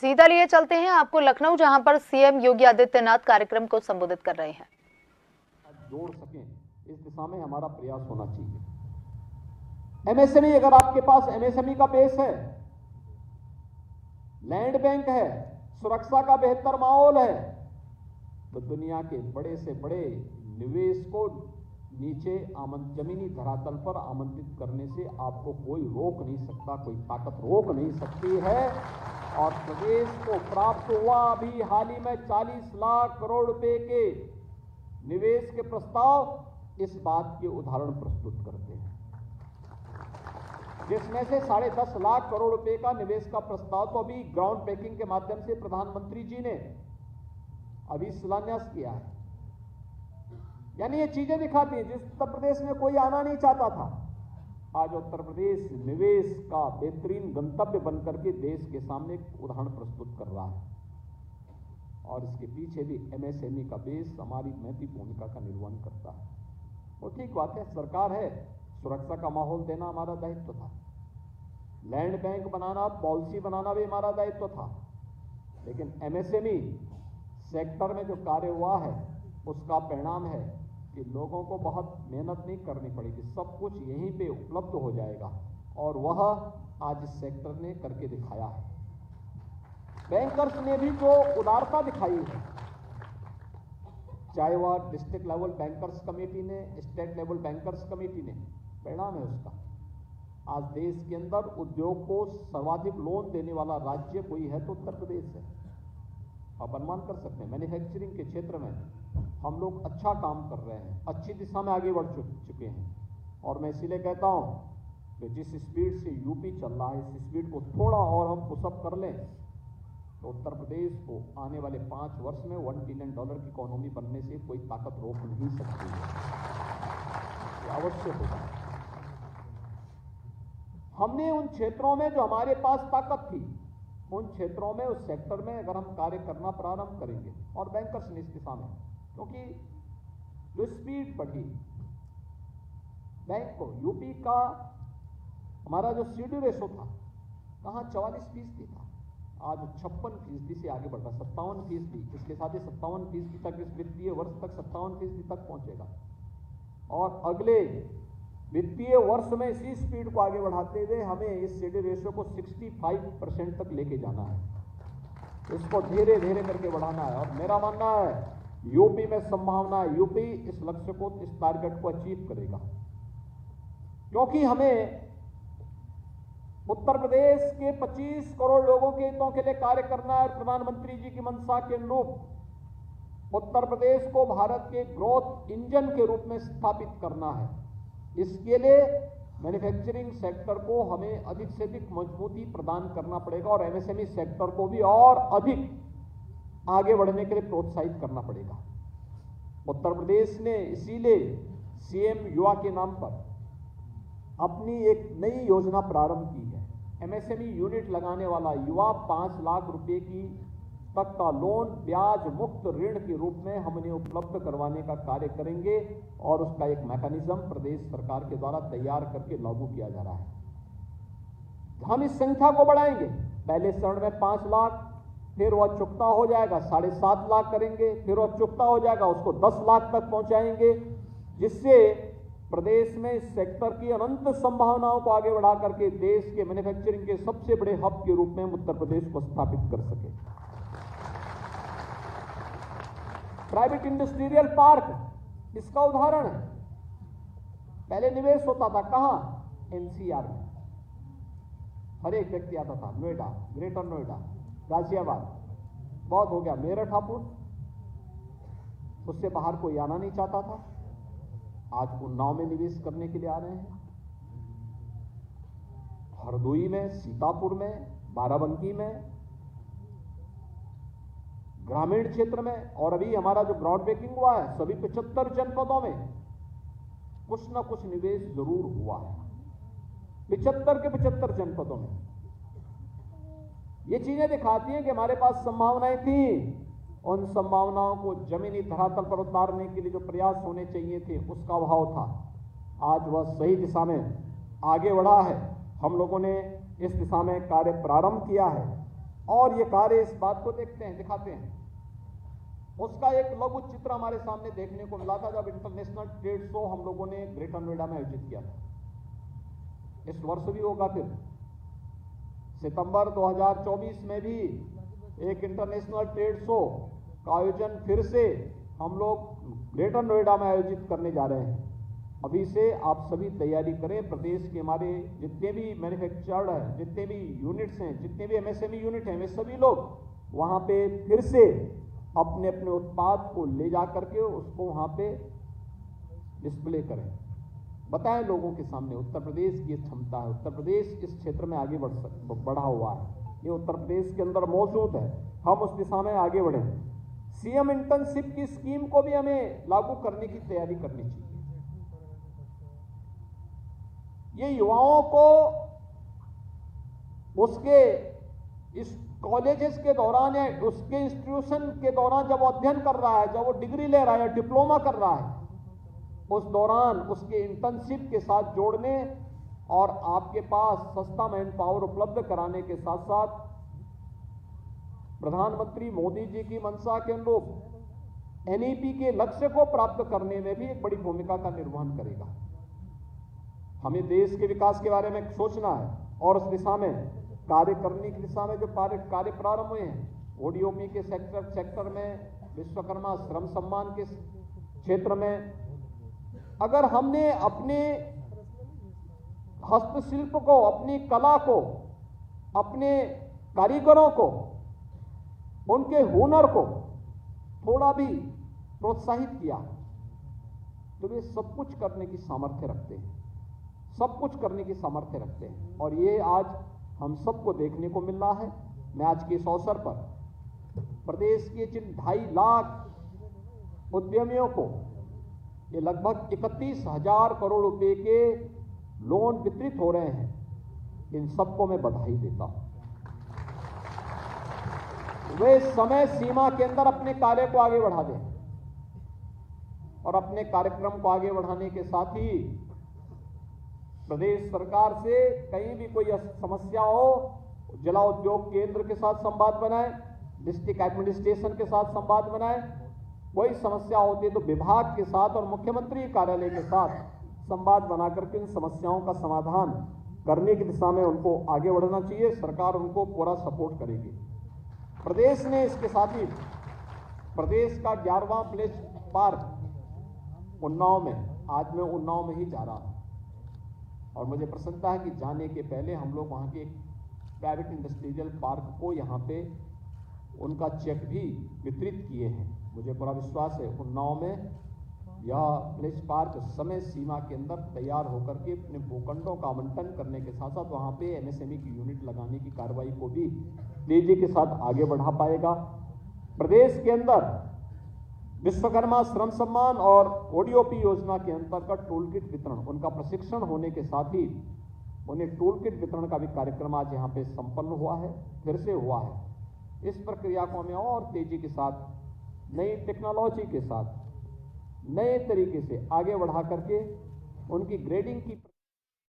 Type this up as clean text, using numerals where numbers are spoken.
सीधा लिए चलते हैं आपको लखनऊ, जहां पर सीएम योगी आदित्यनाथ कार्यक्रम को संबोधित कर रहे हैं। जोड़ सकें, इस दिशा में हमारा प्रयास होना चाहिए। एमएसएमई, अगर आपके पास एमएसएमई का बेस है, लैंड बैंक है, सुरक्षा का बेहतर माहौल है, तो दुनिया के बड़े से बड़े निवेश को नीचे जमीनी धरातल पर आमंत्रित करने से आपको कोई रोक नहीं सकता, कोई ताकत रोक नहीं सकती है। और प्रदेश को प्राप्त हुआ अभी हाल ही में 40 लाख करोड़ रुपए के निवेश के प्रस्ताव इस बात के उदाहरण प्रस्तुत करते हैं, जिसमें से 10.5 लाख करोड़ रुपए का निवेश का प्रस्ताव तो अभी ग्राउंड ब्रेकिंग के माध्यम से प्रधानमंत्री जी ने अभी शिलान्यास किया है। यानी ये चीजें दिखाती हैं, जिस उत्तर प्रदेश में कोई आना नहीं चाहता था, आज उत्तर प्रदेश निवेश का बेहतरीन गंतव्य बनकर के देश के सामने एक उदाहरण प्रस्तुत कर रहा है। और इसके पीछे भी एमएसएमई का बेस हमारी महती भूमिका का निर्वहन करता है। वो ठीक बात है, सरकार है, सुरक्षा का माहौल देना हमारा दायित्व था, लैंड बैंक बनाना, पॉलिसी बनाना भी हमारा दायित्व था। लेकिन एमएसएमई सेक्टर में जो कार्य हुआ है उसका परिणाम है कि लोगों को बहुत मेहनत नहीं करनी पड़ेगी, सब कुछ यहीं पे उपलब्ध हो जाएगा, और वह आज इस सेक्टर ने करके दिखाया है। बैंकर्स ने भी जो उदारता दिखाई है, चाहे वह डिस्ट्रिक्ट लेवल बैंकर्स कमेटी ने, स्टेट लेवल बैंकर्स कमेटी ने, परिणाम है उसका। आज देश के अंदर उद्योग को सर्वाधिक लोन देने वाला राज्य कोई है तो उत्तर प्रदेश है। आप अनुमान कर सकते हैं, मैन्युफैक्चरिंग के क्षेत्र में हम लोग अच्छा काम कर रहे हैं, अच्छी दिशा में आगे बढ़ चुके हैं। और मैं इसीलिए कहता हूं कि जिस स्पीड से यूपी चल रहा है, इस स्पीड को थोड़ा और हम पुशअप कर लें तो उत्तर प्रदेश को आने वाले 5 वर्ष में $1 ट्रिलियन की इकोनॉमी बनने से कोई ताकत रोक नहीं सकती है। ये आवश्यक होगा। हमने उन क्षेत्रों में जो हमारे पास ताकत थी, उन क्षेत्रों में, उस सेक्टर में अगर हम कार्य करना प्रारंभ करेंगे, और बैंकर्स ने इस दिशा में, क्योंकि जो स्पीड बढ़ी बैंक को, यूपी का हमारा जो सीडी रेशो था, कहाँ 44% था, आज 56% से आगे बढ़ रहा, 57%। इसके साथ ही 57% तक, इस वित्तीय वर्ष तक 57% तक पहुंचेगा। और अगले वित्तीय वर्ष में इसी स्पीड को आगे बढ़ाते हुए हमें इस सीडी रेशो को 65% तक लेके जाना है। इसको धीरे धीरे करके बढ़ाना है। और मेरा मानना है यूपी में संभावना है, यूपी इस लक्ष्य को, इस टारगेट को अचीव करेगा, क्योंकि हमें उत्तर प्रदेश के 25 करोड़ लोगों के हितों के लिए कार्य करना है। प्रधानमंत्री जी की मंशा के अनुरूप उत्तर प्रदेश को भारत के ग्रोथ इंजन के रूप में स्थापित करना है। इसके लिए मैन्युफैक्चरिंग सेक्टर को हमें अधिक से अधिक मजबूती प्रदान करना पड़ेगा, और एमएसएमई सेक्टर को भी और अधिक आगे बढ़ने के लिए प्रोत्साहित करना पड़ेगा। उत्तर प्रदेश ने इसीलिए सीएम युवा के नाम पर अपनी एक नई योजना प्रारंभ की है। एमएसएमई यूनिट लगाने वाला युवा 5 लाख रुपए की तक का लोन ब्याज मुक्त ऋण के रूप में हमने उपलब्ध करवाने का कार्य करेंगे, और उसका एक मैकेनिज्म प्रदेश सरकार के द्वारा तैयार करके लागू किया जा रहा है। हम इस संख्या को बढ़ाएंगे, पहले चरण में 5 लाख, फिर वह चुकता हो जाएगा 7.5 लाख करेंगे, फिर वह चुकता हो जाएगा उसको 10 लाख तक पहुंचाएंगे, जिससे प्रदेश में इस सेक्टर की अनंत संभावनाओं को आगे बढ़ा करके देश के मैन्युफैक्चरिंग के सबसे बड़े हब के रूप में हम उत्तर प्रदेश को स्थापित कर सके। प्राइवेट इंडस्ट्रियल पार्क इसका उदाहरण है। पहले निवेश होता था कहां? एनसीआर में, हर एक व्यक्ति आता था, नोएडा, ग्रेटर नोएडा, गाजियाबाद, बहुत हो गया, मेरठ, हापुड़, उससे बाहर कोई आना नहीं चाहता था। आज उन्नाव में निवेश करने के लिए आ रहे हैं, हरदोई में, सीतापुर में, बाराबंकी में, ग्रामीण क्षेत्र में, और अभी हमारा जो ग्राउंड ब्रेकिंग हुआ है सभी 75 जनपदों में कुछ ना कुछ निवेश जरूर हुआ है। 75 के 75 जनपदों में। ये चीजें दिखाती हैं कि हमारे पास संभावनाएं थी, उन संभावनाओं को जमीनी धरातल पर उतारने के लिए जो प्रयास होने चाहिए थे उसका अभाव था। आज वह सही दिशा में आगे बढ़ा है। हम लोगों ने इस दिशा में कार्य प्रारंभ किया है। और ये कार्य इस बात को देखते हैं, दिखाते हैं। उसका एक लघु चित्र हमारे सामने देखने को मिला था जब इंटरनेशनल ट्रेड शो हम लोगों ने ग्रेटर नोएडा में आयोजित किया था। इस वर्ष भी होगा, फिर सितंबर 2024 में भी एक इंटरनेशनल ट्रेड शो का आयोजन फिर से हम लोग ग्रेटर नोएडा में आयोजित करने जा रहे हैं। अभी से आप सभी तैयारी करें। प्रदेश के हमारे जितने भी मैन्युफैक्चर्ड हैं, जितने भी यूनिट्स हैं, जितने भी एमएसएमई यूनिट हैं, वे सभी लोग वहां पे फिर से अपने अपने उत्पाद को ले जा करके उसको वहां पे डिस्प्ले करें, बताएं लोगों के सामने उत्तर प्रदेश की क्षमता है। उत्तर प्रदेश इस क्षेत्र में आगे बढ़ा हुआ है, ये उत्तर प्रदेश के अंदर मौजूद है, हम उस दिशा में आगे बढ़े। सीएम इंटर्नशिप की स्कीम को भी हमें लागू करने की तैयारी करनी चाहिए। ये युवाओं को उसके इस कॉलेजेस के दौरान या उसके इंस्टीट्यूशन के दौरान जब वो अध्ययन कर रहा है, जब वो डिग्री ले रहा है, डिप्लोमा कर रहा है, उस दौरान उसके इंटर्नशिप के साथ जोड़ने और आपके पास सस्ता मैन पावर उपलब्ध कराने के साथ साथ प्रधानमंत्री मोदी जी की मंशा के अनुरूप एनईपी के लक्ष्य को प्राप्त करने में भी एक बड़ी भूमिका का निर्वहन करेगा। हमें देश के विकास के बारे में सोचना है और उस दिशा में कार्य करने की दिशा में जो कार्य प्रारंभ हुए हैं, ओडीओपी के सेक्टर में, विश्वकर्मा श्रम सम्मान के क्षेत्र में, अगर हमने अपने हस्तशिल्प को, अपनी कला को, अपने कारीगरों को, उनके हुनर को थोड़ा भी प्रोत्साहित किया तो वे सब कुछ करने की सामर्थ्य रखते हैं, सब कुछ करने की सामर्थ्य रखते हैं। और ये आज हम सबको देखने को मिल रहा है। मैं आज के इस अवसर पर प्रदेश के जिन 2.5 लाख उद्यमियों को ये लगभग 31,000 करोड़ रुपए के लोन वितरित हो रहे हैं, इन सबको मैं बधाई देता हूं। वे समय सीमा के अंदर अपने कार्य को आगे बढ़ा दें और अपने कार्यक्रम को आगे बढ़ाने के साथ ही प्रदेश सरकार से कहीं भी कोई समस्या हो, जिला उद्योग केंद्र के साथ संवाद बनाए, डिस्ट्रिक्ट एडमिनिस्ट्रेशन के साथ संवाद बनाए। कोई समस्या होती है तो विभाग के साथ और मुख्यमंत्री कार्यालय के साथ संवाद बना करके इन समस्याओं का समाधान करने की दिशा में उनको आगे बढ़ना चाहिए। सरकार उनको पूरा सपोर्ट करेगी। प्रदेश ने इसके साथ ही प्रदेश का 11वां प्लेस पार्क उन्नाव में, आज मैं उन्नाव में ही जा रहा हूं और मुझे प्रसन्नता है कि जाने के पहले हम लोग वहां के प्राइवेट इंडस्ट्रियल पार्क को यहां पे उनका चेक भी वितरित किए हैं। मुझे पूरा विश्वास है उन्नाव में यह प्लेस पार्क समय सीमा के अंदर तैयार होकर के अपने भूखंडों का आवंटन करने के साथ साथ वहां पे एमएसएमई की यूनिट लगाने की कार्रवाई को भी तेजी के साथ आगे बढ़ा पाएगा। प्रदेश के अंदर विश्वकर्मा श्रम सम्मान और ओडीओपी योजना के अंतर्गत टूल किट वितरण, उनका प्रशिक्षण होने के साथ ही उन्हें टूल किट वितरण का भी कार्यक्रम आज यहाँ पे संपन्न हुआ है, फिर से हुआ है। इस प्रक्रिया को हमें और तेजी के साथ, नई टेक्नोलॉजी के साथ, नए तरीके से आगे बढ़ा करके उनकी ग्रेडिंग की